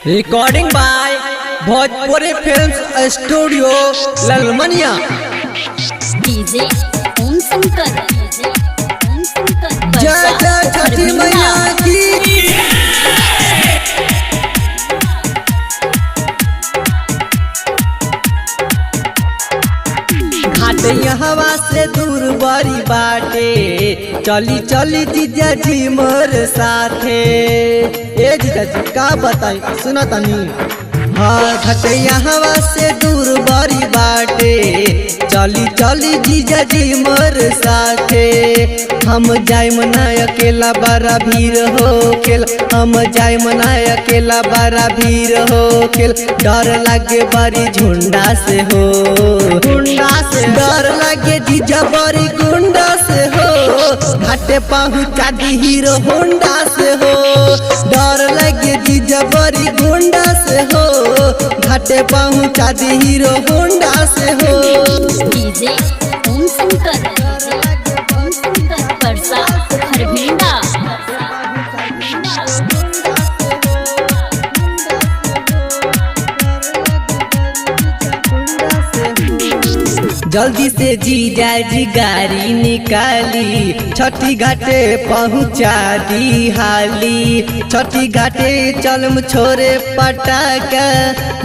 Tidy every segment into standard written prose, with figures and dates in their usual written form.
Recording by Bhojpuri film studio Lalmania. DJ Om Shankar जय जय छठी मैया की। घाट हवा से दूर बड़ी बाटे, चली चली जीजा जी मोर साथे। ए जीजा जी का बताई सुना तनी। हाँ घाट हवा से दूर बड़ी बाटे, चली चली जीजा जी मोर साथे। हम जाय मनाय अकेला बड़ा भीड़ हो खेल, हम जाय मनाय अकेला बड़ा भीड़ हो खेल। डर लागे बड़ी झुंडा से हो, गुंडा से डर लागे जीजा बड़ी गुंडा से हो। घाटे पहुँचा दी हीरो होंडा से हो, डर लागे जीजा बड़ी गुंडा से हो। घाटे पहुँचा दी हीरो होंडा से हो। डीजे ओम शंकर परसा हरभिंडा। जल्दी से जीजा जी गाड़ी निकाली, छठी घाटे पहुँचा दी हाली। छठी घाटे चलम छोरे पटाका,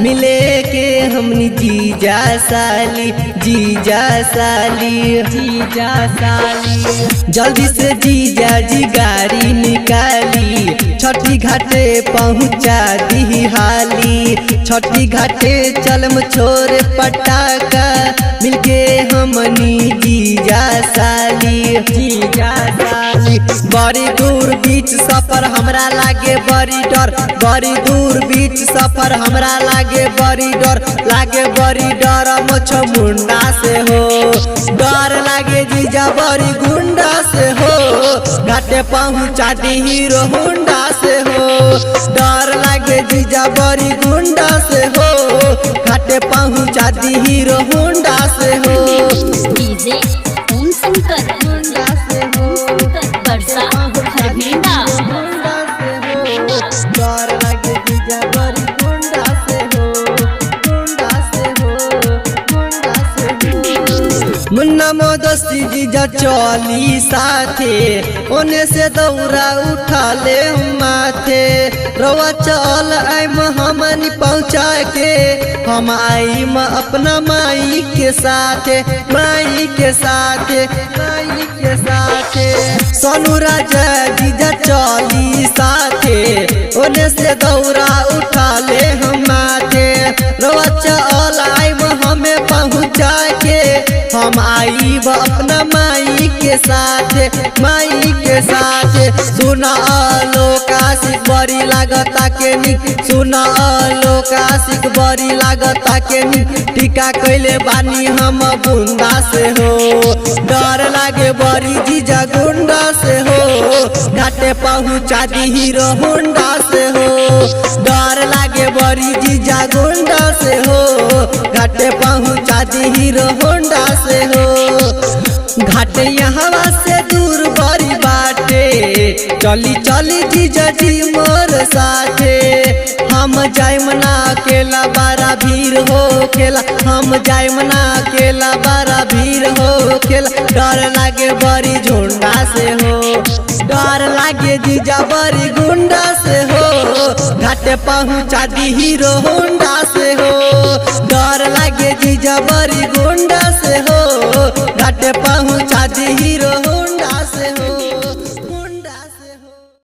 मिले के हमनी जीजा साली, जीजा साली, जीजा साली। जल्दी से जीजा जी गाड़ी निकाली, छठी घाटे पहुँचा दी हाली। छठी घाटे चलम छोरे पटाका, मिलके हमनी जीजा साली, जीजा साली। बड़ी दूर बीच सफर हमरा लागे बड़ी डर, बड़ी दूर बीच सफर हमरा लागे बड़ी डर, लागे बड़ी डर मुछ मुंडा से हो। डर लागे जीजा बड़ी गुंडा से हो, घाटे पहुँचा दी हीरो होंडा से हो। डर लागे जीजा बड़ी गुंडा से हो, घाटे पहुँचा दी हीरो होंडा से हो। डीजे ओम शंकर परसा हरभिंडा। डर लागे जीजा बड़ी गुंडा से हो, गुंडा से हो, गुंडा से हो। मुन्ना मोदस्ती जीजा चली साथे, ओने से दौरा उठा ले माथे। रवा चल आइम हमनी पहुँचा के, हम आइम अपना माई के साथे, माई के साथे, माई के साथे। सोनू राजा जीजा चली साथे, ओने से दौरा उठा ले हम माथे। रवा चल आइम हमें पहुँचा के, हम आइब अपना माई के साथे, माई के साथे। सुना लोकाशिक बड़ी लागता के निक, सुना लोकाशिक बड़ी लागता के निक। टीका कैले बानी हम बुंदा से हो, डर लागे बड़ी जीजा गुंडा से हो। घाटे पहुँचा दी हीरो होंडा से हो, डर लागे बड़ी जीजा गुंडा से हो। घाटे पहुँचा दी हीरो होंडा से हो। घाटे हवा से दूर बड़ी बाटे, चली चली जीजा जी मोर साथे। हम जाय मना अकेला बड़ा भीड़ हो खेला, हम जाय मना अकेला बड़ा भीड़ हो खेला। डर लागे बड़ी झुंडा से हो, डर लागे जीजा बड़ी गुंडा से हो। घाटे पहुँचा दी हीरो होंडा से हो, डर लागे जीजा बड़ी गुंडा से